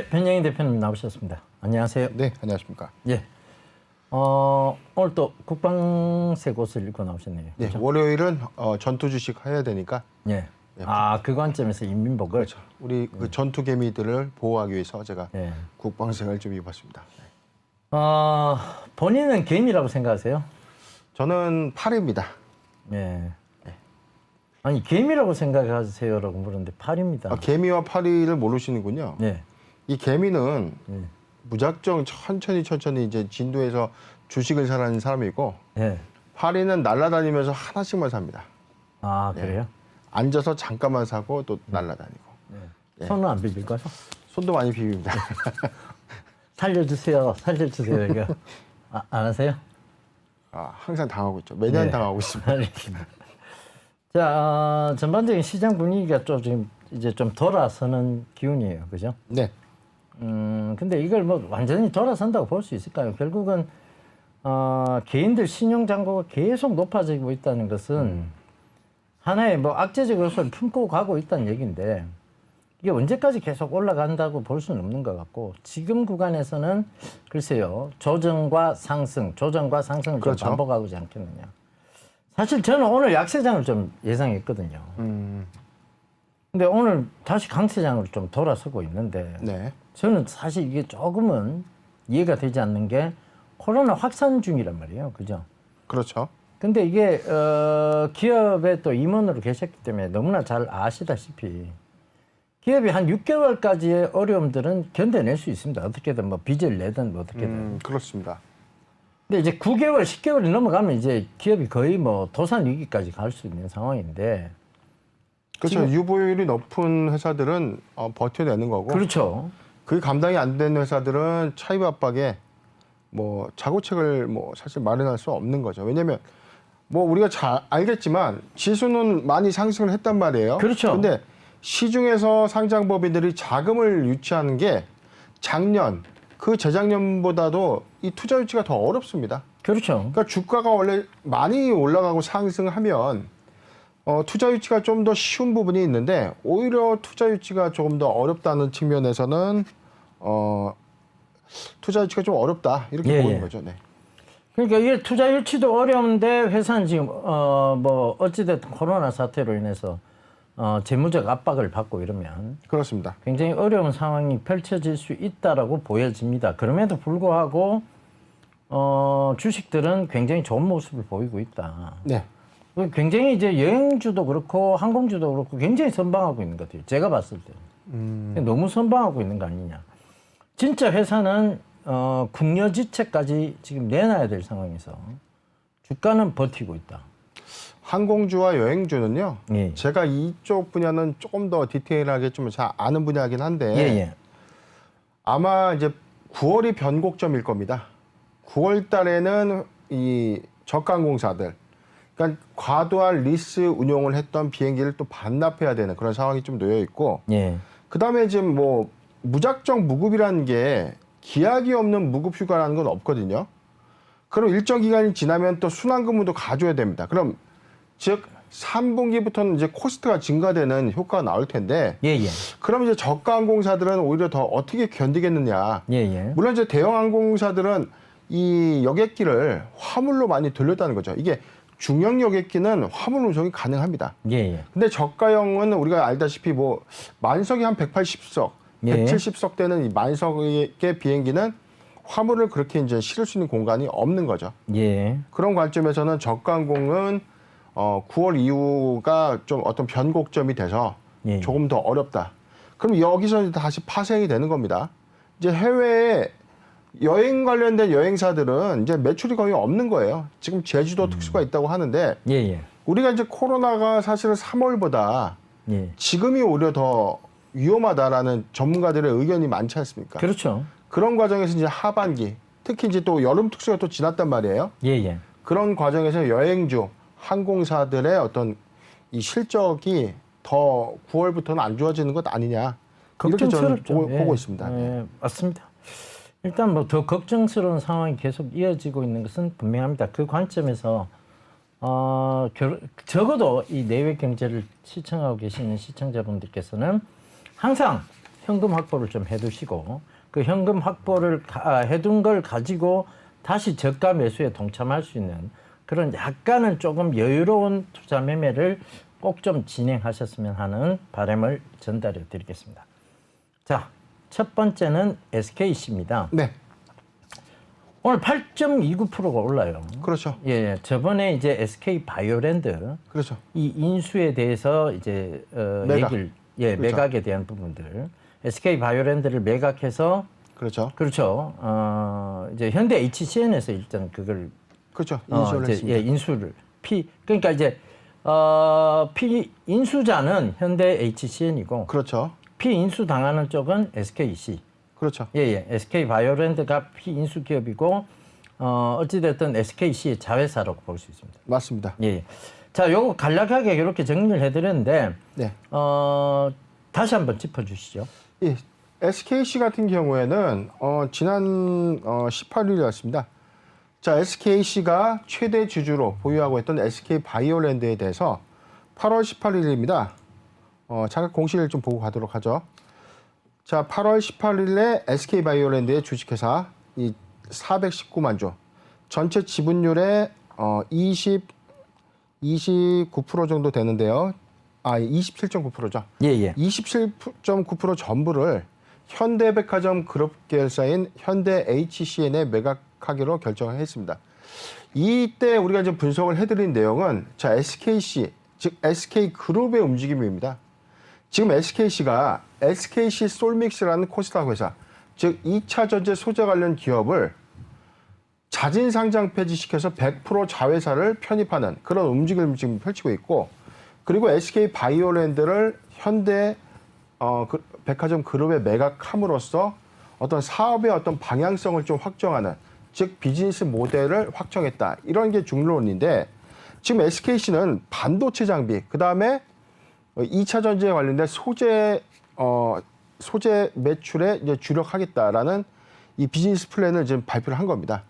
네, 변영인 대표님 나오셨습니다. 안녕하세요. 네, 안녕하십니까. 예. 오늘 또 국방세 곳을 읽고 나오셨네요. 네, 그렇죠? 월요일은 전투 주식 해야 되니까. 예. 네. 그 관점에서 인민복을. 그렇죠. 우리 그 전투 개미들을 보호하기 위해서 제가 예. 국방생을 좀 입었습니다. 본인은 개미라고 생각하세요? 저는 팔입니다. 예. 아니 개미라고 생각하세요라고 물었는데 팔입니다. 개미와 파리를 모르시는군요. 예. 이 개미는 예. 무작정 천천히 이제 진도에서 주식을 사는 사람이고, 예. 파리는 날아다니면서 하나씩만 삽니다. 그래요? 앉아서 잠깐만 사고 또 날아다니고. 예. 손은 안 비빌까요? 손도 많이 비빕니다. 살려주세요. 이거 안 하세요? 항상 당하고 있죠. 매년 당하고 있습니다. 알겠습니다. 자, 전반적인 시장 분위기가 지금 이제 좀 돌아서는 기운이에요, 그죠? 네. 근데 이걸 뭐 완전히 돌아선다고 볼 수 있을까요? 결국은 개인들 신용 잔고가 계속 높아지고 있다는 것은 하나의 뭐 악재적 요소를 품고 가고 있다는 얘기인데 이게 언제까지 계속 올라간다고 볼 수는 없는 것 같고 지금 구간에서는 글쎄요 조정과 상승을 그렇죠. 좀 반복하고 있지 않겠느냐. 사실 저는 오늘 약세장을 좀 예상했거든요. 근데 오늘 다시 강세장으로 좀 돌아서고 있는데 네. 저는 사실 이게 조금은 이해가 되지 않는 게 코로나 확산 중이란 말이에요. 그죠? 그렇죠. 근데 이게 기업의 또 임원으로 계셨기 때문에 너무나 잘 아시다시피 기업이 한 6개월까지의 어려움들은 견뎌낼 수 있습니다. 어떻게든 뭐 빚을 내든 뭐 어떻게든. 그렇습니다. 근데 이제 9개월, 10개월이 넘어가면 이제 기업이 거의 뭐 도산 위기까지 갈 수 있는 상황인데. 그렇죠. 유보율이 높은 회사들은 버텨내는 거고. 그렇죠. 그게 감당이 안 되는 회사들은 차입 압박에 뭐 자구책을 뭐 사실 마련할 수 없는 거죠. 왜냐하면 뭐 우리가 잘 알겠지만 지수는 많이 상승을 했단 말이에요. 그렇죠. 근데 시중에서 상장법인들이 자금을 유치하는 게 작년 그 재작년보다도 이 투자 유치가 더 어렵습니다. 그렇죠. 그러니까 주가가 원래 많이 올라가고 상승하면 투자 유치가 좀 더 쉬운 부분이 있는데 오히려 투자 유치가 조금 더 어렵다는 측면에서는 투자 유치가 좀 어렵다 이렇게 보는 거죠. 네. 그러니까 이게 투자 유치도 어려운데 회사는 지금 뭐 어찌됐든 코로나 사태로 인해서 재무적 압박을 받고 이러면 그렇습니다. 굉장히 어려운 상황이 펼쳐질 수 있다라고 보여집니다. 그럼에도 불구하고 주식들은 굉장히 좋은 모습을 보이고 있다. 네. 굉장히 이제 여행주도 그렇고 항공주도 그렇고 굉장히 선방하고 있는 것 같아요. 제가 봤을 때 너무 선방하고 있는 거 아니냐. 진짜 회사는 국려지채까지 지금 내놔야 될 상황에서 주가는 버티고 있다. 항공주와 여행주는요. 예. 제가 이쪽 분야는 조금 더 디테일하게 좀 잘 아는 분야이긴 한데 아마 이제 9월이 변곡점일 겁니다. 9월 달에는 이 저가항공사들 그러니까 과도한 리스 운용을 했던 비행기를 또 반납해야 되는 그런 상황이 좀 놓여 있고 그다음에 지금 뭐 무작정 무급이라는 게 기약이 없는 무급 휴가라는 건 없거든요. 그럼 일정 기간이 지나면 또 순환근무도 가져야 됩니다. 그럼 즉 3분기부터는 이제 코스트가 증가되는 효과가 나올 텐데 그럼 이제 저가 항공사들은 오히려 더 어떻게 견디겠느냐. 물론 이제 대형 항공사들은 이 여객기를 화물로 많이 돌렸다는 거죠. 이게 중형 여객기는 화물 운송이 가능합니다. 근데 저가형은 우리가 알다시피 뭐 만석이 한 180석, 170석 되는 이 만석의 비행기는 화물을 그렇게 이제 실을 수 있는 공간이 없는 거죠. 그런 관점에서는 저가 항공은 9월 이후가 좀 어떤 변곡점이 돼서 조금 더 어렵다. 그럼 여기서 다시 파생이 되는 겁니다. 이제 해외에 여행 관련된 여행사들은 이제 매출이 거의 없는 거예요. 지금 제주도 특수가 있다고 하는데 우리가 이제 코로나가 사실은 3월보다 지금이 오히려 더 위험하다라는 전문가들의 의견이 많지 않습니까? 그렇죠. 그런 과정에서 이제 하반기, 특히 이제 또 여름 특수가 또 지났단 말이에요. 그런 과정에서 여행주, 항공사들의 어떤 이 실적이 더 9월부터는 안 좋아지는 것 아니냐. 이렇게 저는 보고 있습니다. 맞습니다. 일단 뭐 더 걱정스러운 상황이 계속 이어지고 있는 것은 분명합니다. 그 관점에서 적어도 이 내외 경제를 시청하고 계시는 시청자분들께서는 항상 현금 확보를 좀 해두시고 그 현금 확보를 해둔 걸 가지고 다시 저가 매수에 동참할 수 있는 그런 약간은 조금 여유로운 투자 매매를 꼭 좀 진행하셨으면 하는 바람을 전달해 드리겠습니다. 자, 첫 번째는 SKC입니다. 네. 오늘 8.29%가 올라요. 그렇죠. 예, 저번에 이제 SK 바이오랜드 그렇죠. 이 인수에 대해서 이제 매각. 얘기를 그렇죠. 매각에 대한 부분들 SK 바이오랜드를 매각해서 그렇죠. 그렇죠. 이제 현대 HCN에서 일단 그걸 그렇죠. 인수를 이제, 했습니다. 예, 인수를 그러니까 이제 인수자는 현대 HCN이고 그렇죠. 인수 당하는 쪽은 SKC. 그렇죠. 예. SK 바이오랜드가 인수 기업이고 어찌 됐든 SKC의 자회사라고 볼 수 있습니다. 맞습니다. 예. 자, 요거 간략하게 이렇게 정리를 해드렸는데 네. 다시 한번 짚어주시죠. 예. SKC 같은 경우에는 지난 18일이었습니다. 자, SKC가 최대 주주로 보유하고 있던 SK 바이오랜드에 대해서 8월 18일입니다. 잠깐 공시를 좀 보고 가도록 하죠. 자, 8월 18일에 SK 바이오랜드의 주식회사 이 419만 주, 전체 지분율의 29% 정도 되는데요. 27.9%죠. 예. 27.9% 전부를 현대백화점 그룹 계열사인 현대 HCN에 매각하기로 결정을 했습니다. 이때 우리가 이제 분석을 해드린 내용은 자, SKC, 즉 SK그룹의 움직임입니다. 지금 SKC가 SKC 솔믹스라는 코스닥 회사, 즉 2차 전지 소재 관련 기업을 자진 상장 폐지시켜서 100% 자회사를 편입하는 그런 움직임을 지금 펼치고 있고, 그리고 SK 바이오랜드를 현대 백화점 그룹에 매각함으로써 어떤 사업의 어떤 방향성을 좀 확정하는, 즉 비즈니스 모델을 확정했다. 이런 게 중론인데, 지금 SKC는 반도체 장비, 그 다음에 2차 전지에 관련된 소재 매출에 이제 주력하겠다라는 이 비즈니스 플랜을 지금 발표를 한 겁니다.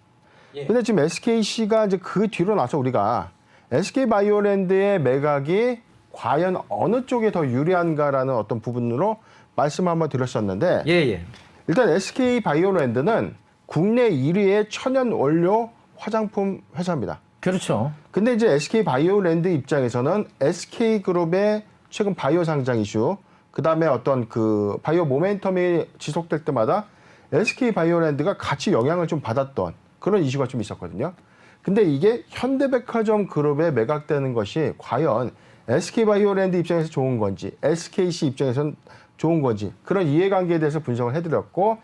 근데 지금 SKC가 이제 그 뒤로 나서 우리가 SK 바이오랜드의 매각이 과연 어느 쪽에 더 유리한가라는 어떤 부분으로 말씀 한번 드렸었는데, 예. 일단 SK 바이오랜드는 국내 1위의 천연 원료 화장품 회사입니다. 그렇죠. 근데 이제 SK 바이오랜드 입장에서는 SK 그룹의 최근 바이오 상장 이슈, 그 다음에 어떤 그 바이오 모멘텀이 지속될 때마다 SK 바이오랜드가 같이 영향을 좀 받았던 그런 이슈가 좀 있었거든요. 근데 이게 현대백화점 그룹에 매각되는 것이 과연 SK 바이오랜드 입장에서 좋은 건지, SKC 입장에서는 좋은 건지, 그런 이해관계에 대해서 분석을 해드렸고,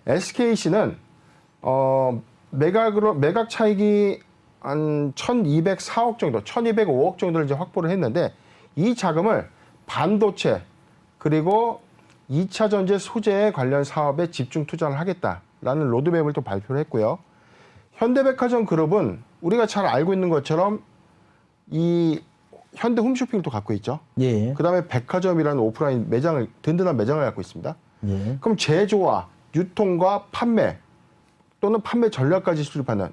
SKC는 매각 차익이 한 1,204억 정도, 1,205억 정도를 이제 확보를 했는데, 이 자금을 반도체 그리고 2차 전지 소재 관련 사업에 집중 투자를 하겠다라는 로드맵을 또 발표를 했고요. 현대백화점 그룹은 우리가 잘 알고 있는 것처럼 이 현대 홈쇼핑을 또 갖고 있죠. 예. 그다음에 백화점이라는 오프라인 매장을, 든든한 매장을 갖고 있습니다. 예. 그럼 제조와 유통과 판매 또는 판매 전략까지 수립하는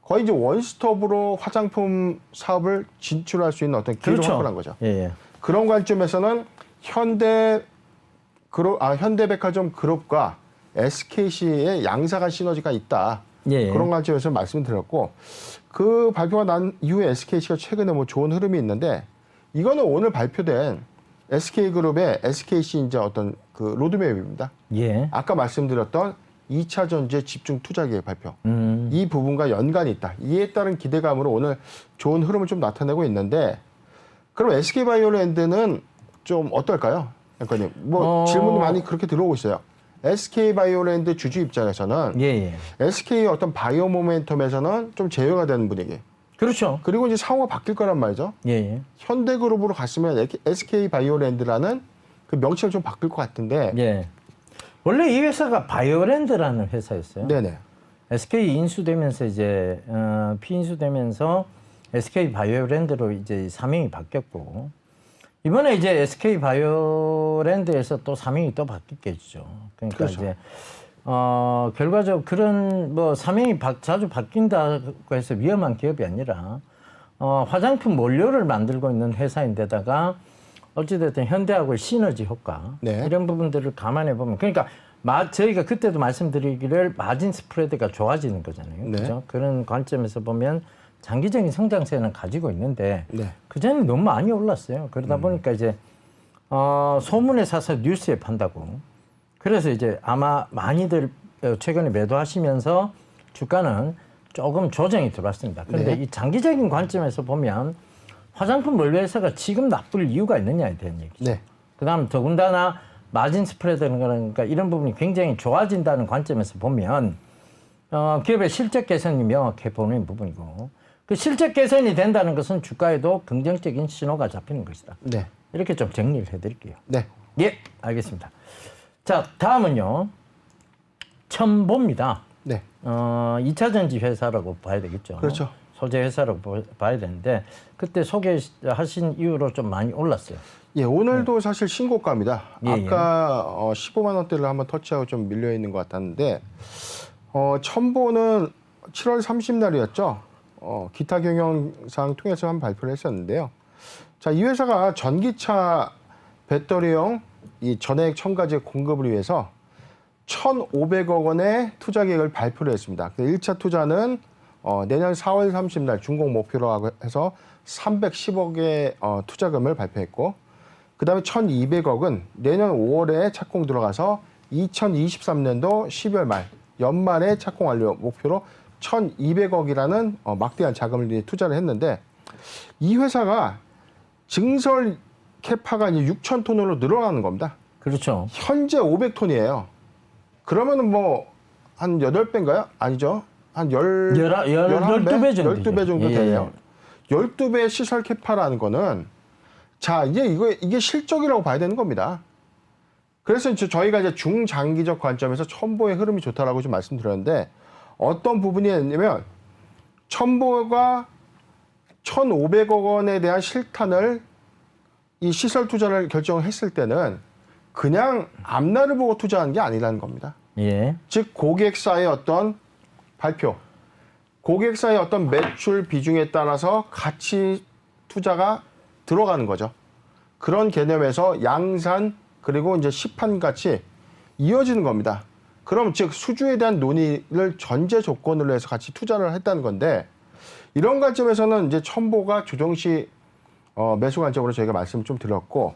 거의 이제 원스톱으로 화장품 사업을 진출할 수 있는 어떤 기회를 그렇죠. 확보한 거죠. 예. 그런 관점에서는 현대백화점 그룹과 SKC의 양사간 시너지가 있다. 예. 그런 관점에서 말씀을 드렸고, 그 발표가 난 이후에 SKC가 최근에 뭐 좋은 흐름이 있는데, 이거는 오늘 발표된 SK그룹의 SKC 이제 어떤 그 로드맵입니다. 예. 아까 말씀드렸던 2차 전지의 집중 투자 계획 발표. 이 부분과 연관이 있다. 이에 따른 기대감으로 오늘 좋은 흐름을 좀 나타내고 있는데, 그럼 SK 바이오랜드는 좀 어떨까요? 앵커님. 질문이 많이 그렇게 들어오고 있어요. SK 바이오랜드 주주 입장에서는 예. SK의 어떤 바이오 모멘텀에서는 좀 제외가 되는 분위기. 그렇죠. 그리고 이제 상호가 바뀔 거란 말이죠. 예. 현대그룹으로 갔으면 SK 바이오랜드라는 그 명칭을 좀 바뀔 것 같은데. 예. 원래 이 회사가 바이오랜드라는 회사였어요. 네네. SK 인수되면서 이제 피인수되면서 SK 바이오랜드로 이제 사명이 바뀌었고, 이번에 이제 SK 바이오랜드에서 또 사명이 또 바뀌겠죠. 그러니까 그렇죠. 이제 결과적으로 그런 뭐 사명이 자주 바뀐다고 해서 위험한 기업이 아니라 화장품 원료를 만들고 있는 회사인데다가 어찌됐든 현대하고의 시너지 효과 네. 이런 부분들을 감안해 보면 그러니까 저희가 그때도 말씀드리기를 마진 스프레드가 좋아지는 거잖아요. 네. 그죠? 그런 관점에서 보면 장기적인 성장세는 가지고 있는데 네. 그전에 너무 많이 올랐어요. 그러다 보니까 이제 소문에 사서 뉴스에 판다고. 그래서 이제 아마 많이들 최근에 매도하시면서 주가는 조금 조정이 들어왔습니다. 그런데 네. 이 장기적인 관점에서 보면 화장품 원료회사가 지금 나쁠 이유가 있느냐에 대한 얘기죠. 네. 그다음 더군다나 마진 스프레드는 그러니까 이런 부분이 굉장히 좋아진다는 관점에서 보면 기업의 실적 개선이 명확해 보이는 부분이고 그 실적 개선이 된다는 것은 주가에도 긍정적인 신호가 잡히는 것이다. 네. 이렇게 좀 정리를 해드릴게요. 네. 예, 알겠습니다. 자, 다음은요. 첨보입니다. 네. 2차 전지 회사라고 봐야 되겠죠. 그렇죠. 소재 회사라고 봐야 되는데 그때 소개하신 이후로 좀 많이 올랐어요. 예, 오늘도 사실 신고가입니다. 예, 아까 15만 원대를 한번 터치하고 좀 밀려 있는 것 같았는데 첨보는 7월 30날이었죠. 기타 경영상 통해서 한 발표를 했었는데요. 자, 이 회사가 전기차 배터리용 이 전해액 첨가제 공급을 위해서 1,500억 원의 투자 계획을 발표를 했습니다. 1차 투자는 내년 4월 30날 준공 목표로 해서 310억의 투자금을 발표했고 그다음에 1,200억은 내년 5월에 착공 들어가서 2023년도 12월 말 연말에 착공 완료 목표로 1,200억이라는 막대한 자금을 투자를 했는데 이 회사가 증설 캐파가 이제 6,000톤으로 늘어나는 겁니다. 그렇죠. 현재 500톤이에요. 그러면은 뭐 한 8배인가요? 아니죠. 한 12배 정도. 12배 정도 되네요. 12배 시설 캐파라는 거는 자, 이게 실적이라고 봐야 되는 겁니다. 그래서 이제 저희가 이제 중장기적 관점에서 첨보의 흐름이 좋다라고 좀 말씀드렸는데 어떤 부분이냐면 첨보가 1,500억 원에 대한 실탄을 이 시설 투자를 결정했을 때는 그냥 앞날을 보고 투자한 게 아니라는 겁니다. 예. 즉 고객사의 어떤 발표, 고객사의 어떤 매출 비중에 따라서 같이 투자가 들어가는 거죠. 그런 개념에서 양산 그리고 이제 시판 같이 이어지는 겁니다. 그럼 즉 수주에 대한 논의를 전제 조건으로 해서 같이 투자를 했다는 건데 이런 관점에서는 이제 첨보가 조정시 매수 관점으로 저희가 말씀을 좀 드렸고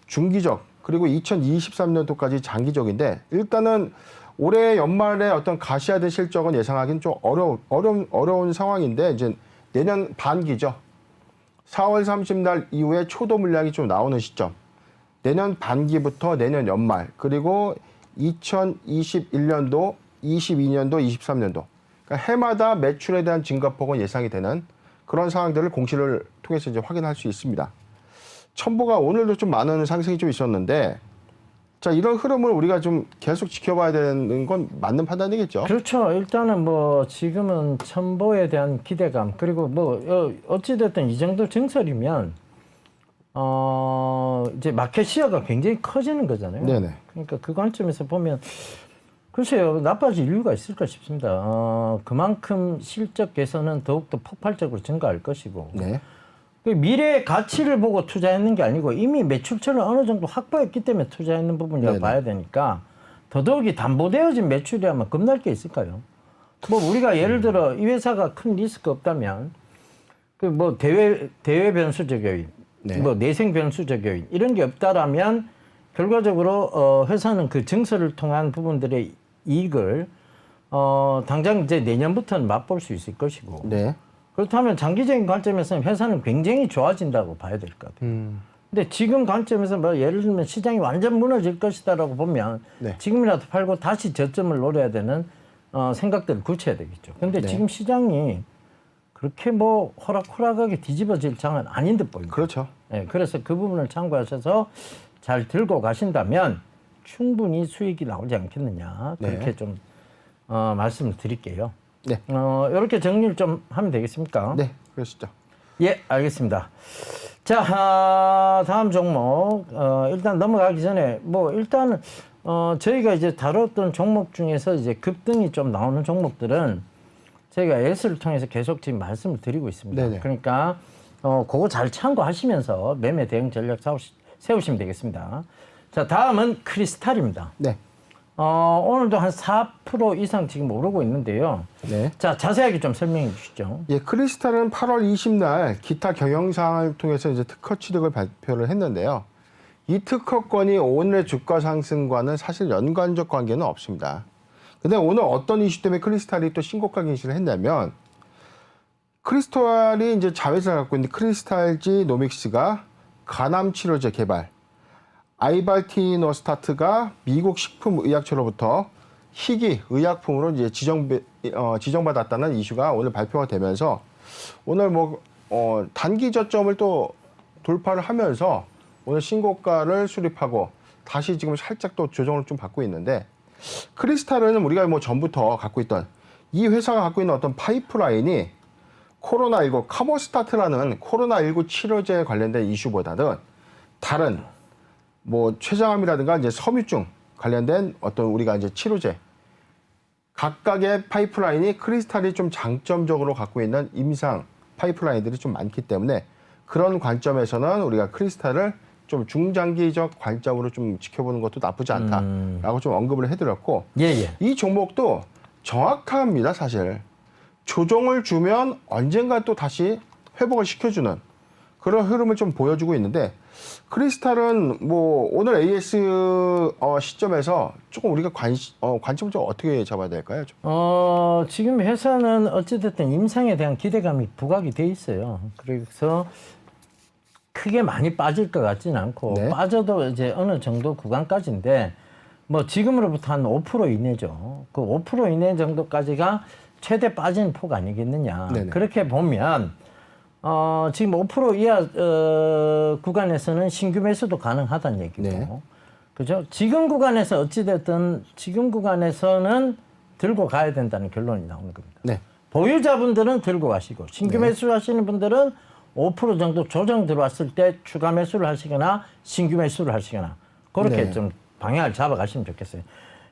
중기적 그리고 2023년도까지 장기적인데 일단은 올해 연말에 어떤 가시화된 실적은 예상하기는 좀 어려운 상황인데 이제 내년 반기죠. 4월 30날 이후에 초도 물량이 좀 나오는 시점. 내년 반기부터 내년 연말 그리고 2021년도, 22년도, 23년도 그러니까 해마다 매출에 대한 증가폭은 예상이 되는 그런 상황들을 공시를 통해서 이제 확인할 수 있습니다. 첨보가 오늘도 좀 많은 상승이 좀 있었는데 자 이런 흐름을 우리가 좀 계속 지켜봐야 되는 건 맞는 판단이겠죠. 그렇죠. 일단은 뭐 지금은 첨보에 대한 기대감 그리고 뭐 어찌됐든 이 정도 증설이면 이제 마켓 시야가 굉장히 커지는 거잖아요. 네네. 그러니까 그 관점에서 보면 글쎄요 나빠질 이유가 있을까 싶습니다. 그만큼 실적 개선은 더욱더 폭발적으로 증가할 것이고 네. 그 미래의 가치를 보고 투자했는 게 아니고 이미 매출처를 어느 정도 확보했기 때문에 투자했는 부분이라고 네네. 봐야 되니까 더더욱이 담보되어진 매출이라면 겁날 게 있을까요? 뭐 우리가 예를 들어 이 회사가 큰 리스크 없다면 그 뭐 대외 변수적 요인, 네. 뭐 내생 변수적 요인 이런 게 없다라면 결과적으로 회사는 그 증설을 통한 부분들의 이익을 당장 이제 내년부터는 맛볼 수 있을 것이고. 네. 그렇다면 장기적인 관점에서는 회사는 굉장히 좋아진다고 봐야 될 것 같아요. 근데 지금 관점에서 뭐 예를 들면 시장이 완전 무너질 것이다라고 보면 네. 지금이라도 팔고 다시 저점을 노려야 되는 생각들을 굳혀야 되겠죠. 근데 네. 지금 시장이 그렇게 뭐 호락호락하게 뒤집어질 장은 아닌 듯 보입니다. 그렇죠. 네, 그래서 그 부분을 참고하셔서 잘 들고 가신다면 충분히 수익이 나오지 않겠느냐 그렇게 네. 좀 말씀을 드릴게요. 네. 이렇게 정리를 좀 하면 되겠습니까? 네. 그러시죠. 예, 알겠습니다. 자, 다음 종목. 일단 넘어가기 전에, 뭐, 일단은, 저희가 이제 다뤘던 종목 중에서 이제 급등이 좀 나오는 종목들은 저희가 S를 통해서 계속 지금 말씀을 드리고 있습니다. 네네. 그러니까, 그거 잘 참고하시면서 매매 대응 전략 세우시면 되겠습니다. 자, 다음은 크리스탈입니다. 네. 오늘도 한 4% 이상 지금 오르고 있는데요. 네. 자, 자세하게 좀 설명해 주시죠. 예, 크리스탈은 8월 20날 기타 경영상을 통해서 이제 특허 취득을 발표를 했는데요. 이 특허권이 오늘의 주가 상승과는 사실 연관적 관계는 없습니다. 근데 오늘 어떤 이슈 때문에 크리스탈이 또 신고가 갱신을 했냐면, 크리스탈이 이제 자회사를 갖고 있는 크리스탈지 노믹스가 간암 치료제 개발, 아이발티노스타트가 미국 식품의약처로부터 희귀 의약품으로 이제 지정받았다는 이슈가 오늘 발표가 되면서 오늘 단기 저점을 또 돌파를 하면서 오늘 신고가를 수립하고 다시 지금 살짝 또 조정을 좀 받고 있는데, 크리스탈은 우리가 전부터 갖고 있던 이 회사가 갖고 있는 어떤 파이프라인이 코로나19 카모스타트라는 코로나19 치료제에 관련된 이슈보다는 다른 췌장암이라든가 이제 섬유증 관련된 어떤 우리가 이제 치료제 각각의 파이프라인이 크리스탈이 좀 장점적으로 갖고 있는 임상 파이프라인들이 좀 많기 때문에 그런 관점에서는 우리가 크리스탈을 좀 중장기적 관점으로 좀 지켜보는 것도 나쁘지 않다라고 좀 언급을 해드렸고, 이 종목도 정확합니다. 사실 조정을 주면 언젠가 또 다시 회복을 시켜주는 그런 흐름을 좀 보여주고 있는데, 크리스탈은 오늘 AS 시점에서 조금 우리가 관점을 좀 어떻게 잡아야 될까요? 지금 회사는 어찌됐든 임상에 대한 기대감이 부각이 돼 있어요. 그래서 크게 많이 빠질 것 같지는 않고, 네. 빠져도 이제 어느 정도 구간까지인데, 지금으로부터 한 5% 이내죠. 그 5% 이내 정도까지가 최대 빠진 폭 아니겠느냐. 네네. 그렇게 보면 지금 5% 이하 구간에서는 신규 매수도 가능하다는 얘기고, 네. 그죠? 지금 구간에서 어찌됐든 지금 구간에서는 들고 가야 된다는 결론이 나오는 겁니다. 네. 보유자분들은 들고 가시고, 신규 매수하시는 분들은 5% 정도 조정 들어왔을 때 추가 매수를 하시거나 신규 매수를 하시거나 그렇게 네. 좀 방향을 잡아가시면 좋겠어요.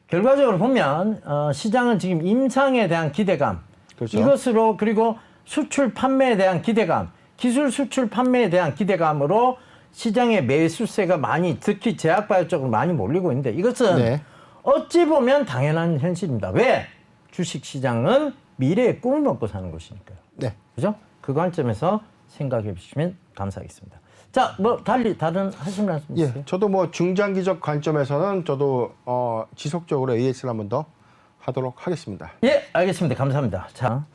결과적으로 보면 시장은 지금 임상에 대한 기대감, 그렇죠. 이것으로, 그리고 수출 판매에 대한 기대감, 기술 수출 판매에 대한 기대감으로 시장의 매수세가 많이, 특히 제약바이오 쪽으로 많이 몰리고 있는데, 이것은 네. 어찌 보면 당연한 현실입니다. 왜? 주식시장은 미래의 꿈을 먹고 사는 것이니까요. 네. 그죠? 그 관점에서 생각해 주시면 감사하겠습니다. 자, 다른 하실 말씀 있으세요? 예, 저도 중장기적 관점에서는 저도 지속적으로 AS를 한번 더 하도록 하겠습니다. 예, 알겠습니다. 감사합니다. 자,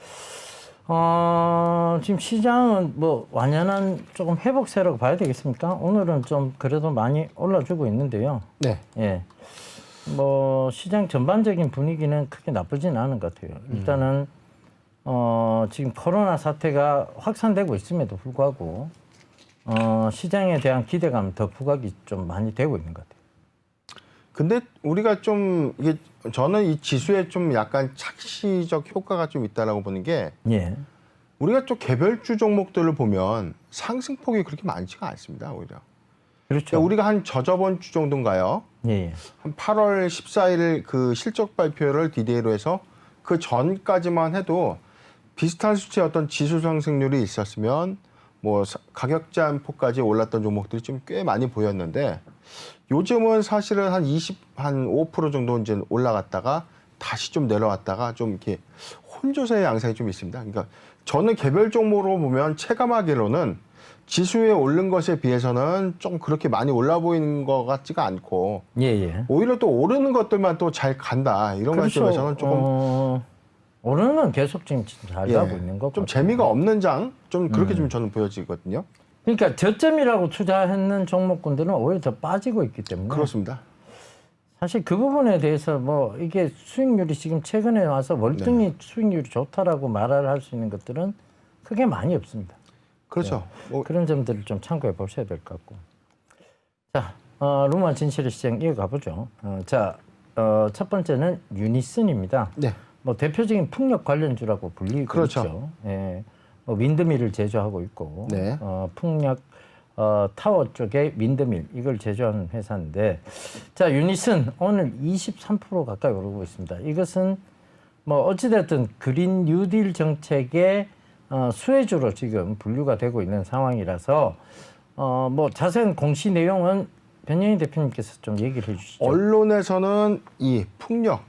지금 시장은 완연한 조금 회복세라고 봐야 되겠습니까? 오늘은 좀 그래도 많이 올라주고 있는데요. 네. 예. 시장 전반적인 분위기는 크게 나쁘진 않은 것 같아요. 일단은 지금 코로나 사태가 확산되고 있음에도 불구하고 시장에 대한 기대감 더 부각이 좀 많이 되고 있는 것 같아요. 근데 우리가 저는 이 지수에 좀 약간 착시적 효과가 좀 있다라고 보는 게, 예. 우리가 좀 개별주 종목들을 보면 상승폭이 그렇게 많지가 않습니다, 오히려. 그렇죠. 우리가 한 저저번 주 정도인가요? 예. 한 8월 14일 그 실적 발표를 디데이로 해서 그 전까지만 해도 비슷한 수치의 어떤 지수 상승률이 있었으면 가격 제한폭까지 올랐던 종목들이 좀 꽤 많이 보였는데, 요즘은 사실은 한 5% 정도 이제 올라갔다가 다시 좀 내려왔다가 좀 이렇게 혼조세의 양상이 좀 있습니다. 그러니까 저는 개별 종목으로 보면 체감하기로는 지수에 오른 것에 비해서는 좀 그렇게 많이 올라 보이는 것 같지가 않고, 오히려 또 오르는 것들만 또 잘 간다, 이런 관점에서는 조금 오르는 건 계속 지금 잘 가고 있는 거 좀 재미가 없는 좀 그렇게 좀 저는 보여지거든요. 그러니까 저점이라고 투자했는 종목군들은 오히려 더 빠지고 있기 때문에. 그렇습니다. 사실 그 부분에 대해서 이게 수익률이 지금 최근에 와서 월등히 수익률이 좋다라고 말을 할 수 있는 것들은 크게 많이 없습니다. 그렇죠. 그런 점들을 좀 참고해 보셔야 될 것 같고. 자, 루마 진실의 시장 이어가 보죠. 첫 번째는 유니슨입니다. 네. 대표적인 풍력 관련주라고 불리고 그렇죠. 있죠. 예. 윈드밀을 제조하고 있고, 네. 풍력 타워 쪽에 윈드밀 이걸 제조하는 회사인데, 자, 유닛은 오늘 23% 가까이 오르고 있습니다. 이것은 어찌됐든 그린 뉴딜 정책의 수혜주로 지금 분류가 되고 있는 상황이라서 뭐 자세한 공시 내용은 변영희 대표님께서 좀 얘기를 해주시죠. 언론에서는 이 풍력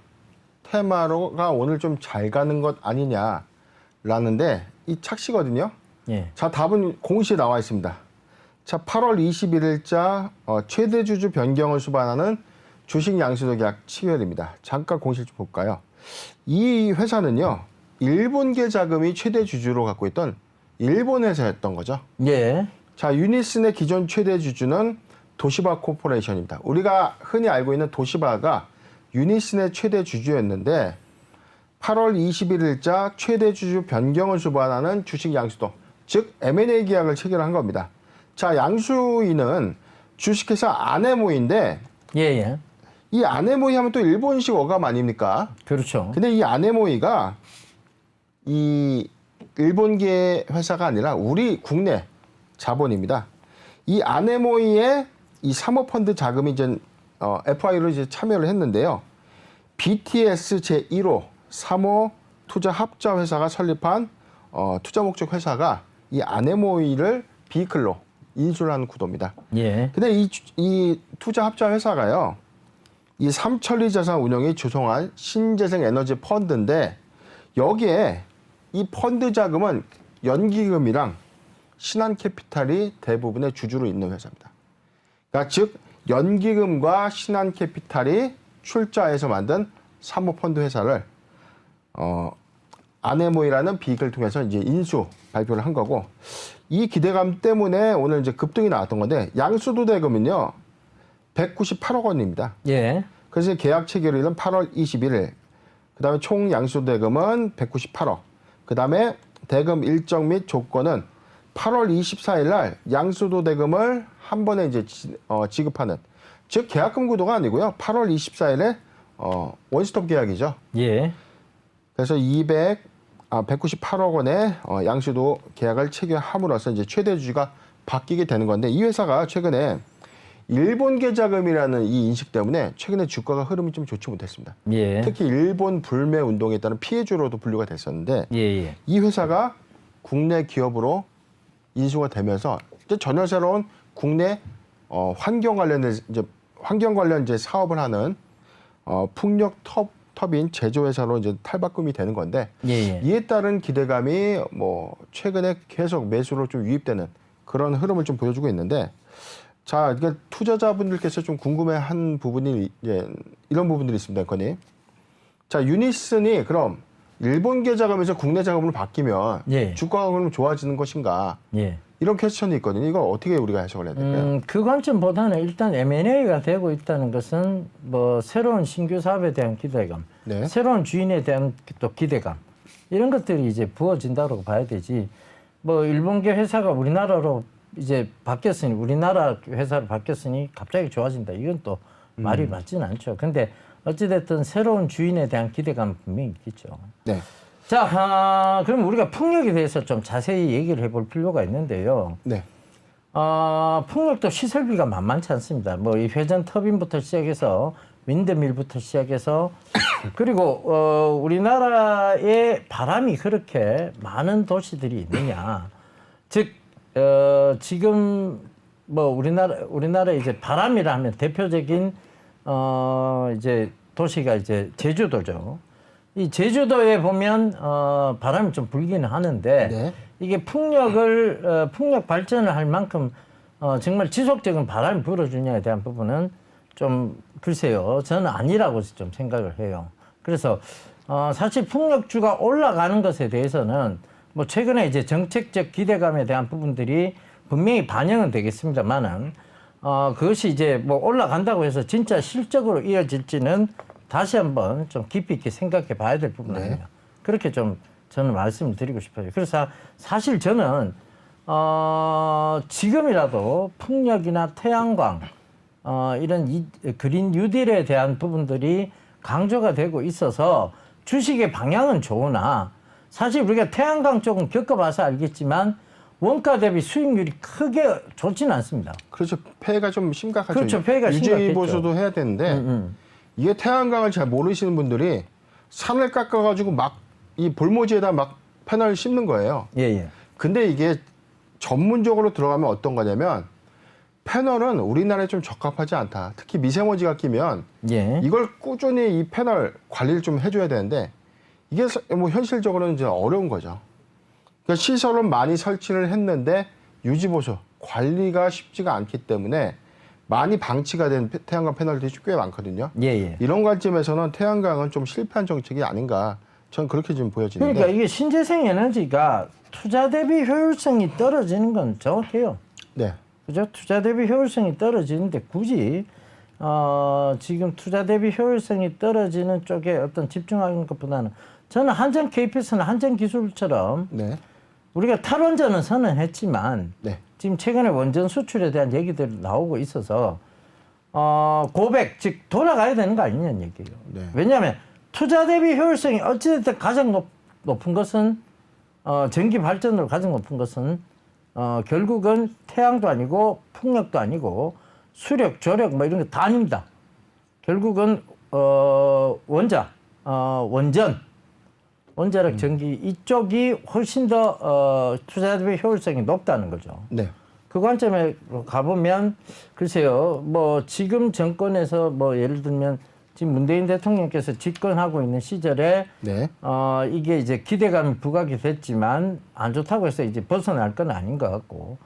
테마가 오늘 좀 잘 가는 것 아니냐라는데 이 착시거든요. 예. 자, 답은 공시에 나와 있습니다. 자, 8월 21일자 최대 주주 변경을 수반하는 주식 양수도 계약 체결입니다. 잠깐 공시를 좀 볼까요? 이 회사는요, 일본계 자금이 최대 주주로 갖고 있던 일본 회사였던 거죠. 예. 자, 유니슨의 기존 최대 주주는 도시바 코퍼레이션입니다. 우리가 흔히 알고 있는 도시바가 유니슨의 최대 주주였는데 8월 21일자 최대 주주 변경을 수반하는 주식 양수도, 즉 M&A 계약을 체결한 겁니다. 자, 양수인은 주식회사 아네모인데 예. 이 아네모이 하면 또 일본식 어감 아닙니까? 그렇죠. 근데 이 아네모이가 이 일본계 회사가 아니라 우리 국내 자본입니다. 이 아네모이의 이 사모펀드 자금이 이제 FI로 이제 참여를 했는데요. BTS 제1호 사모 투자 합자 회사가 설립한 투자 목적 회사가 이 아네모이를 비클로 인수를 하는 구도입니다. 예. 근데 이 투자 합자 회사가요, 이 삼천리 자산 운용이 조성한 신재생 에너지 펀드인데 여기에 이 펀드 자금은 연기금이랑 신한캐피탈이 대부분의 주주로 있는 회사입니다. 그러니까 즉 연기금과 신한캐피탈이 출자해서 만든 사모펀드 회사를 아네모이라는 비익을 통해서 이제 인수 발표를 한 거고, 이 기대감 때문에 오늘 이제 급등이 나왔던 건데 양수도 대금은요 198억 원입니다. 예. 그래서 계약 체결일은 8월 21일. 그다음에 총 양수도 대금은 198억. 그다음에 대금 일정 및 조건은 8월 24일 날 양수도 대금을 한 번에 이제 지급하는, 즉 계약금 구도가 아니고요. 8월 24일에 원스톱 계약이죠. 예. 그래서 198억 원의 양수도 계약을 체결함으로써 이제 최대 주주가 바뀌게 되는 건데, 이 회사가 최근에 일본계 자금이라는 이 인식 때문에 최근에 주가가 흐름이 좀 좋지 못했습니다. 예. 특히 일본 불매 운동에 따른 피해주로도 분류가 됐었는데 예. 이 회사가 국내 기업으로 인수가 되면서 이제 전혀 새로운 국내 환경 관련 이제 사업을 하는 풍력 터빈 제조회사로 이제 탈바꿈이 되는 건데, 예. 이에 따른 기대감이 뭐 최근에 계속 매수로 좀 유입되는 그런 흐름을 좀 보여주고 있는데, 자, 그러니까 투자자분들께서 좀 궁금해한 부분이 이런 부분들이 있습니다, 건이. 자, 유니슨이 그럼 일본계 자금에서 국내 자금으로 바뀌면 예. 주가가 그럼 좋아지는 것인가? 예. 이런 퀘스천이 있거든요. 이걸 어떻게 우리가 해석을 해야 될까요? 그 관점보다는 일단 M&A가 되고 있다는 것은 뭐 새로운 신규 사업에 대한 기대감, 네. 새로운 주인에 대한 또 기대감, 이런 것들이 이제 부어진다고 봐야 되지. 뭐 일본계 회사가 우리나라로 이제 바뀌었으니, 우리나라 회사로 바뀌었으니 갑자기 좋아진다, 이건 또 말이 맞지는 않죠. 근데 어찌됐든 새로운 주인에 대한 기대감 분명히 있겠죠. 네. 자, 그럼 우리가 풍력에 대해서 좀 자세히 얘기를 해볼 필요가 있는데요. 네. 풍력도 시설비가 만만치 않습니다. 뭐 이 회전 터빈부터 시작해서 윈드밀부터 시작해서 그리고 우리나라에 바람이 그렇게 많은 도시들이 있느냐? 즉 지금 뭐 우리나라 이제 바람이라 하면 대표적인 이제 도시가 이제 제주도죠. 이 제주도에 보면 바람이 좀 불기는 하는데 네. 이게 풍력 발전을 할 만큼 정말 지속적인 바람이 불어주냐에 대한 부분은 좀 글쎄요, 저는 아니라고 좀 생각을 해요. 그래서 사실 풍력주가 올라가는 것에 대해서는 뭐 최근에 이제 정책적 기대감에 대한 부분들이 분명히 반영은 되겠습니다만은 그것이 이제 뭐 올라간다고 해서 진짜 실적으로 이어질지는 다시 한번 좀 깊이 있게 생각해 봐야 될 부분 아닙니다. 네. 그렇게 좀 저는 말씀을 드리고 싶어요. 그래서 사실 저는 지금이라도 풍력이나 태양광 이런 그린 뉴딜에 대한 부분들이 강조가 되고 있어서 주식의 방향은 좋으나, 사실 우리가 태양광 쪽은 겪어봐서 알겠지만 원가 대비 수익률이 크게 좋지는 않습니다. 그렇죠. 폐해가 좀 심각하죠. 그렇죠. 폐해가 심각했죠. 유지 보수도 해야 되는데 이게 태양광을 잘 모르시는 분들이 산을 깎아가지고 막 이 볼모지에다 막 패널 심는 거예요. 예. 근데 이게 전문적으로 들어가면 어떤 거냐면 패널은 우리나라에 좀 적합하지 않다. 특히 미세먼지가 끼면 예. 이걸 꾸준히 이 패널 관리를 좀 해줘야 되는데 이게 뭐 현실적으로는 이제 어려운 거죠. 그러니까 시설은 많이 설치를 했는데 유지보수 관리가 쉽지가 않기 때문에 많이 방치가 된 태양광 패널들이 꽤 많거든요. 예, 예. 이런 관점에서는 태양광은 좀 실패한 정책이 아닌가 저는 그렇게 좀 보여지는데. 그러니까 이게 신재생 에너지가 투자 대비 효율성이 떨어지는 건 정확해요. 네. 그죠? 투자 대비 효율성이 떨어지는데 굳이 지금 투자 대비 효율성이 떨어지는 쪽에 어떤 집중하는 것보다는 저는 한전 KPS는 한전 기술처럼 네. 우리가 탈원전은 선언했지만 네. 지금 최근에 원전 수출에 대한 얘기들이 나오고 있어서 고백 즉 돌아가야 되는 거 아니냐는 얘기예요. 네. 왜냐하면 투자 대비 효율성이 어찌됐든 가장 높은 것은 전기 발전으로 가장 높은 것은 결국은 태양도 아니고 풍력도 아니고 수력, 조력 뭐 이런 거 다 아닙니다. 결국은 원자력 전기 이쪽이 훨씬 더 투자 대비 효율성이 높다는 거죠. 네. 그 관점에 가보면 글쎄요, 뭐 지금 정권에서 뭐 예를 들면 지금 문재인 대통령께서 집권하고 있는 시절에 네. 이게 이제 기대감이 부각이 됐지만 안 좋다고 해서 이제 벗어날 건 아닌 것 같고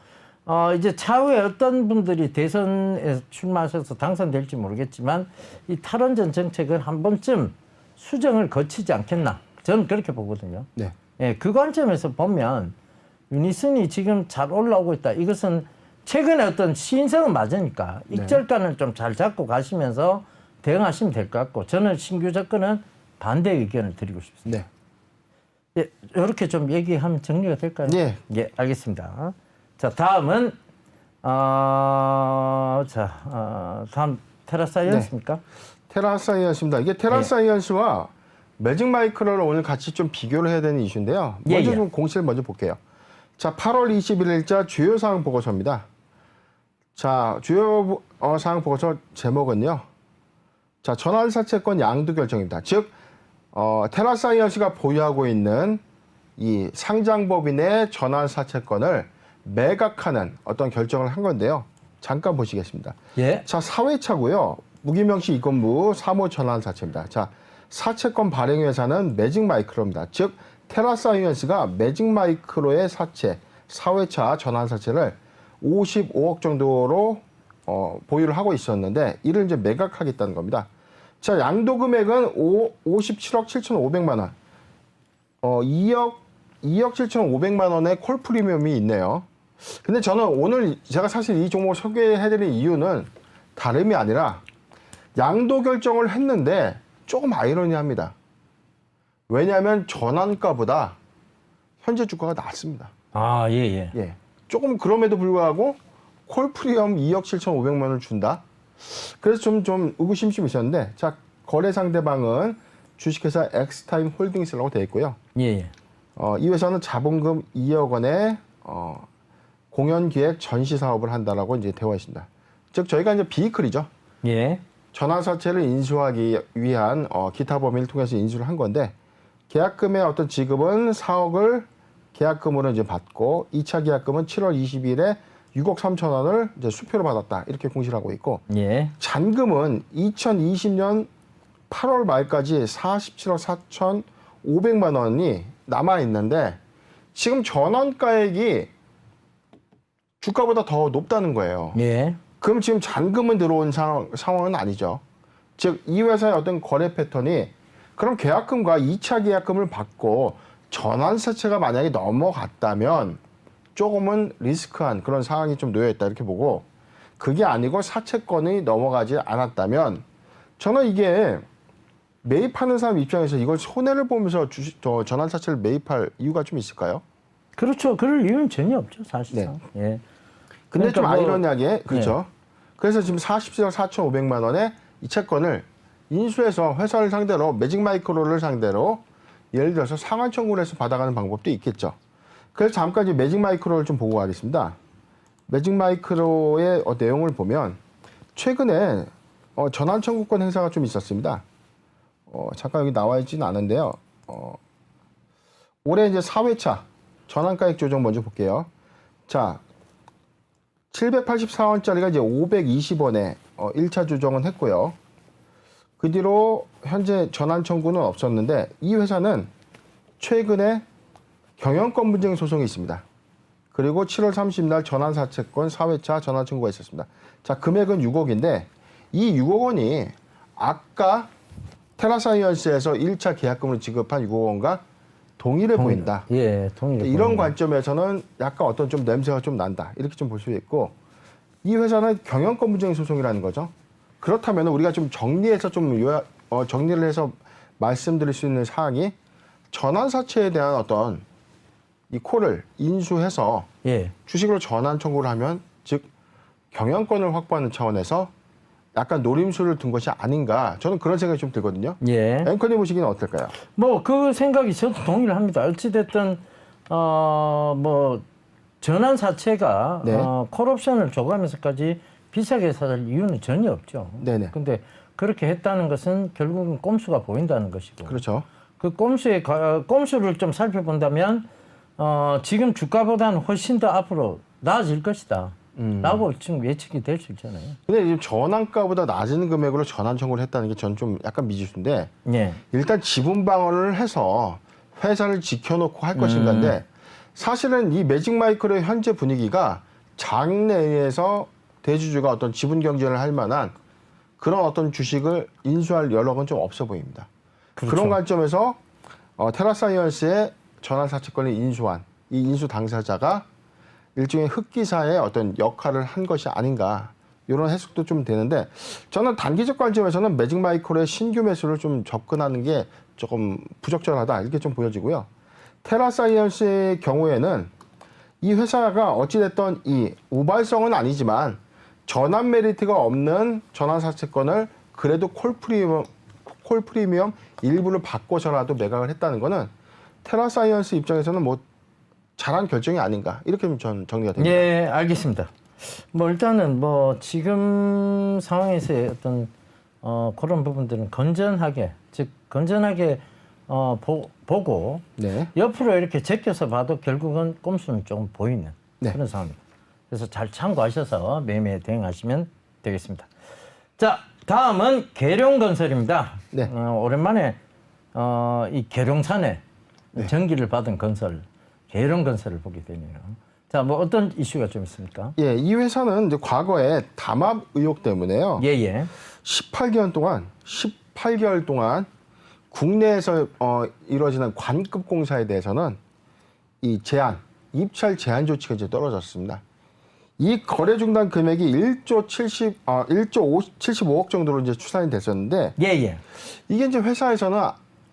이제 차후에 어떤 분들이 대선에 출마하셔서 당선될지 모르겠지만 이 탈원전 정책은 한 번쯤 수정을 거치지 않겠나 저는 그렇게 보거든요. 네. 예, 그 관점에서 보면 유니슨이 지금 잘 올라오고 있다. 이것은 최근에 어떤 시인성은 맞으니까 익절가는 좀 잘 잡고 가시면서 대응하시면 될 것 같고 저는 신규 접근은 반대 의견을 드리고 싶습니다. 네. 예, 이렇게 좀 얘기하면 정리가 될까요? 네. 예, 알겠습니다. 자, 다음은 다음 테라사이언스입니까? 네. 테라사이언스입니다. 이게 테라사이언스와 매직 마이크로를 오늘 같이 좀 비교를 해야 되는 이슈인데요. 먼저 좀 공시를 먼저 볼게요. 자, 8월 21일자 주요 사항 보고서입니다. 자, 주요 사항 보고서 제목은요. 자, 전환사채권 양도 결정입니다. 즉, 테라사이언스가 보유하고 있는 이 상장법인의 전환사채권을 매각하는 어떤 결정을 한 건데요. 잠깐 보시겠습니다. 예. 자, 4회차고요. 무기명시 이건무 사모 전환사채입니다. 자, 사채권 발행회사는 매직 마이크로입니다. 즉, 테라사이언스가 매직 마이크로의 사채, 4회차 전환사채를 55억 정도로 보유를 하고 있었는데 이를 이제 매각하겠다는 겁니다. 자, 양도 금액은 57억 7,500만 원. 2억 7,500만 원의 콜 프리미엄이 있네요. 근데 저는 오늘 제가 사실 이 종목을 소개해드린 이유는 다름이 아니라 양도 결정을 했는데 조금 아이러니합니다. 왜냐하면 전환가보다 현재 주가가 낮습니다. 아, 예, 예. 예. 조금 그럼에도 불구하고 콜 프리미엄 2억 7,500만 원을 준다. 그래서 좀 의구심이 있었는데, 자, 거래 상대방은 주식회사 엑스타임 홀딩스라고 되어 있고요. 예, 예. 이 회사는 자본금 2억 원의 공연기획 전시 사업을 한다라고 이제 되어 있습니다. 즉 저희가 이제 비이클이죠. 예. 전환사채를 인수하기 위한 기타 범위를 통해서 인수를 한 건데 계약금의 어떤 지급은 4억을 계약금으로 이제 받고 2차 계약금은 7월 20일에 6억 3천 원을 이제 수표로 받았다. 이렇게 공시를 하고 있고 예. 잔금은 2020년 8월 말까지 47억 4,500만 원이 남아 있는데 지금 전환가액이 주가보다 더 높다는 거예요. 예. 그럼 지금 잔금은 들어온 상황은 아니죠. 즉, 이 회사의 어떤 거래 패턴이 그럼 계약금과 2차 계약금을 받고 전환사채가 만약에 넘어갔다면 조금은 리스크한 그런 상황이 좀 놓여있다 이렇게 보고 그게 아니고 사채권이 넘어가지 않았다면 저는 이게 매입하는 사람 입장에서 이걸 손해를 보면서 전환사채를 매입할 이유가 좀 있을까요? 그렇죠. 그럴 이유는 전혀 없죠, 사실상. 네. 예. 근데 좀 그러니까 아이러니하게 그렇죠. 네. 그래서 지금 47억 4,500만 원의 이 채권을 인수해서 회사를 상대로 매직 마이크로를 상대로 예를 들어서 상환 청구를 해서 받아가는 방법도 있겠죠. 그래서 잠깐 이제 매직 마이크로를 좀 보고 가겠습니다. 매직 마이크로의 내용을 보면 최근에 전환 청구권 행사가 좀 있었습니다. 잠깐 여기 나와 있지는 않은데요. 올해 이제 4회차 전환가액 조정 먼저 볼게요. 자, 784원짜리가 이제 520원에 1차 조정은 했고요. 그 뒤로 현재 전환 청구는 없었는데 이 회사는 최근에 경영권 분쟁 소송이 있습니다. 그리고 7월 30일 전환 사채권 4회차 전환 청구가 있었습니다. 자, 금액은 6억인데 이 6억 원이 아까 테라사이언스에서 1차 계약금으로 지급한 6억 원과 동일해 보인다. 예, 동일해. 이런 보인다. 관점에서는 약간 어떤 좀 냄새가 좀 난다. 이렇게 좀 볼 수 있고 이 회사는 경영권 분쟁 소송이라는 거죠. 그렇다면 우리가 좀 정리해서 정리를 해서 말씀드릴 수 있는 사항이 전환사채에 대한 어떤 이 콜을 인수해서 예. 주식으로 전환 청구를 하면 즉 경영권을 확보하는 차원에서 약간 노림수를 둔 것이 아닌가 저는 그런 생각이 좀 들거든요. 예. 앵커님 보시기는 어떨까요? 뭐 그 생각이 저도 동의를 합니다. 어찌됐든 뭐 전환 사채가 네. 콜옵션을 줘가면서까지 비싸게 살 이유는 전혀 없죠. 네네. 근데 그렇게 했다는 것은 결국은 꼼수가 보인다는 것이고. 그렇죠. 그 꼼수를 좀 살펴본다면 지금 주가보다는 훨씬 더 앞으로 나아질 것이다. 라고 지금 예측이 될 수 있잖아요. 근데 지금 전환가보다 낮은 금액으로 전환 청구를 했다는 게 저는 좀 약간 미지수인데 예. 일단 지분 방어를 해서 회사를 지켜놓고 할 것인가인데 사실은 이 매직마이크로의 현재 분위기가 장내에서 대주주가 어떤 지분 경쟁을 할 만한 그런 어떤 주식을 인수할 여력은 좀 없어 보입니다. 그렇죠. 그런 관점에서 테라사이언스의 전환사채권을 인수한 이 인수 당사자가 일종의 흑기사의 어떤 역할을 한 것이 아닌가 이런 해석도 좀 되는데 저는 단기적 관점에서는 매직마이크로의 신규 매수를 좀 접근하는 게 조금 부적절하다 이렇게 좀 보여지고요. 테라사이언스의 경우에는 이 회사가 어찌됐던 이 우발성은 아니지만 전환 메리트가 없는 전환사채권을 그래도 콜 프리미엄 일부를 바꿔서라도 매각을 했다는 거는 테라사이언스 입장에서는 뭐 잘한 결정이 아닌가 이렇게 좀 전 정리가 됩니다. 예, 알겠습니다. 뭐 일단은 뭐 지금 상황에서의 어떤 그런 부분들은 건전하게 보고 네. 옆으로 이렇게 제껴서 봐도 결국은 꼼수는 조금 보이는 네. 그런 상황입니다. 그래서 잘 참고하셔서 매매 대응하시면 되겠습니다. 자, 다음은 계룡건설입니다. 네. 오랜만에 이 계룡산에 전기를 받은 건설, 계룡건설을 보게 되네요. 자, 뭐 어떤 이슈가 좀 있습니까? 예, 이 회사는 이제 과거에 담합 의혹 때문에요. 예. 18개월 동안 국내에서 이루어지는 관급 공사에 대해서는 이 입찰 제한 조치가 이제 떨어졌습니다. 이 거래 중단 금액이 1조 75억 정도로 이제 추산이 됐었는데 예. 이게 이제 회사에서는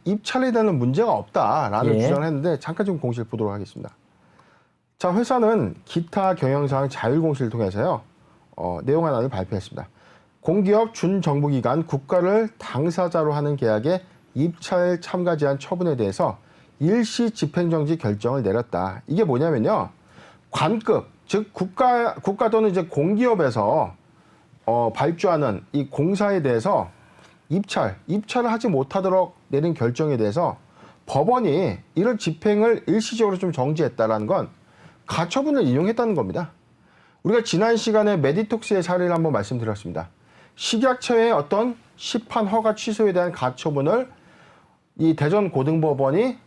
입찰에 대한 문제가 없다라는 예. 주장을 했는데 잠깐 좀 공시를 보도록 하겠습니다. 자, 회사는 기타 경영상 자율공시를 통해서요. 내용 하나를 발표했습니다. 공기업 준정부기관 국가를 당사자로 하는 계약에 입찰 참가 제한 처분에 대해서 일시 집행정지 결정을 내렸다. 이게 뭐냐면요. 관급, 즉 국가 또는 이제 공기업에서 발주하는 이 공사에 대해서 입찰을 하지 못하도록 내린 결정에 대해서 법원이 이런 집행을 일시적으로 좀 정지했다라는 건 가처분을 인용했다는 겁니다. 우리가 지난 시간에 메디톡스의 사례를 한번 말씀드렸습니다. 식약처의 어떤 시판 허가 취소에 대한 가처분을 이 대전고등법원이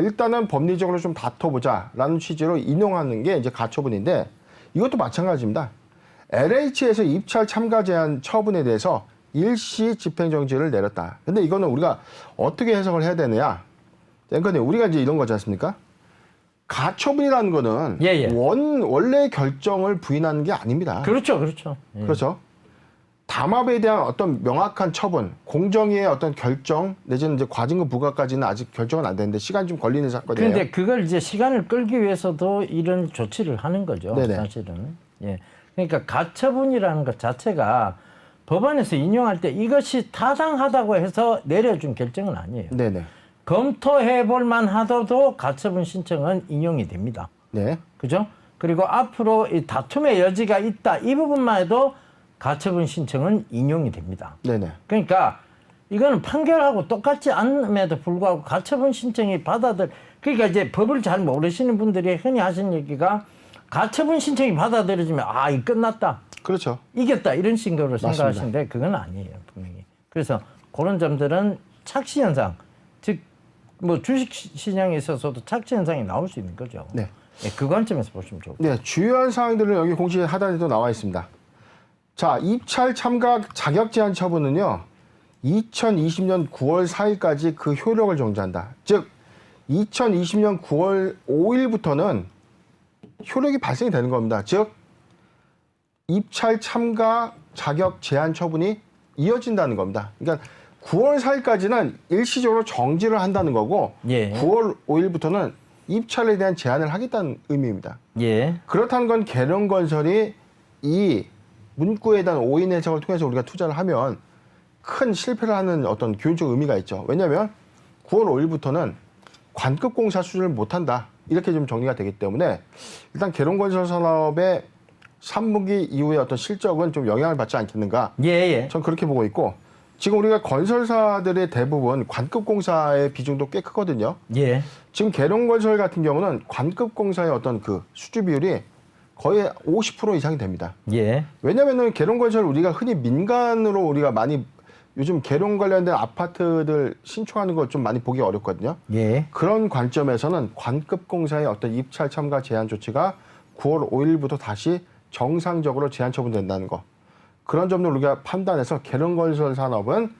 일단은 법리적으로 좀 다퉈보자라는 취지로 인용하는 게 이제 가처분인데 이것도 마찬가지입니다. LH에서 입찰 참가 제한 처분에 대해서 일시 집행정지를 내렸다. 근데 이거는 우리가 어떻게 해석을 해야 되느냐? 앵커님, 우리가 이제 이런 거지 않습니까? 가처분이라는 거는 예. 원래 결정을 부인하는 게 아닙니다. 그렇죠. 예. 그렇죠. 담합에 대한 어떤 명확한 처분, 공정위의 어떤 결정, 내지는 이제 과징금 부과까지는 아직 결정은 안 됐는데 시간이 좀 걸리는 사건이에요. 그런데 그걸 이제 시간을 끌기 위해서도 이런 조치를 하는 거죠. 네네. 사실은. 예. 그러니까 가처분이라는 것 자체가 법원에서 인용할 때 이것이 타당하다고 해서 내려준 결정은 아니에요. 네네. 검토해 볼 만하더라도 가처분 신청은 인용이 됩니다. 네. 그죠? 그리고 앞으로 이 다툼의 여지가 있다. 이 부분만 해도 가처분 신청은 인용이 됩니다. 네네. 그러니까 이거는 판결하고 똑같지 않음에도 불구하고 가처분 신청이 그러니까 이제 법을 잘 모르시는 분들이 흔히 하시는 얘기가 가처분 신청이 받아들여지면 이 끝났다. 그렇죠. 이겼다 이런 식으로 맞습니다. 생각하시는데 그건 아니에요 분명히. 그래서 그런 점들은 착시 현상, 즉 뭐 주식 시장에 있어서도 착시 현상이 나올 수 있는 거죠. 네. 그 관점에서 보시면 좋을 것 같아요. 네, 주요한 사항들은 여기 공시 하단에도 나와 있습니다. 자, 입찰 참가 자격 제한 처분은요. 2020년 9월 4일까지 그 효력을 정지한다. 즉 2020년 9월 5일부터는 효력이 발생이 되는 겁니다. 즉 입찰 참가 자격 제한 처분이 이어진다는 겁니다. 그러니까 9월 4일까지는 일시적으로 정지를 한다는 거고 예. 9월 5일부터는 입찰에 대한 제한을 하겠다는 의미입니다. 예. 그렇다는 건 계룡건설이 이 문구에 대한 오인 해석을 통해서 우리가 투자를 하면 큰 실패를 하는 어떤 교훈적 의미가 있죠. 왜냐하면 9월 5일부터는 관급 공사 수준을 못한다. 이렇게 좀 정리가 되기 때문에 일단 계룡건설 산업의 3분기 이후의 어떤 실적은 좀 영향을 받지 않겠는가. 예. 전 그렇게 보고 있고 지금 우리가 건설사들의 대부분 관급 공사의 비중도 꽤 크거든요. 예. 지금 계룡건설 같은 경우는 관급 공사의 어떤 그 수주 비율이 거의 50% 이상이 됩니다. 예. 왜냐면은 계룡건설 우리가 흔히 민간으로 우리가 많이 요즘 계룡 관련된 아파트들 신축하는 걸 좀 많이 보기 어렵거든요. 예. 그런 관점에서는 관급 공사의 어떤 입찰 참가 제한 조치가 9월 5일부터 다시 정상적으로 제한 처분된다는 거. 그런 점을 우리가 판단해서 계룡건설 산업은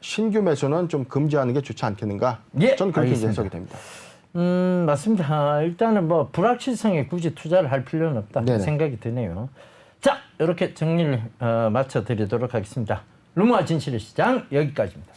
신규 매수는 좀 금지하는 게 좋지 않겠는가? 예, 저는 그렇게 알겠습니다. 해석이 됩니다. 맞습니다. 일단은 뭐 불확실성에 굳이 투자를 할 필요는 없다 네네. 생각이 드네요. 자, 이렇게 정리를 마쳐드리도록 하겠습니다. 루머와 진실의 시장 여기까지입니다.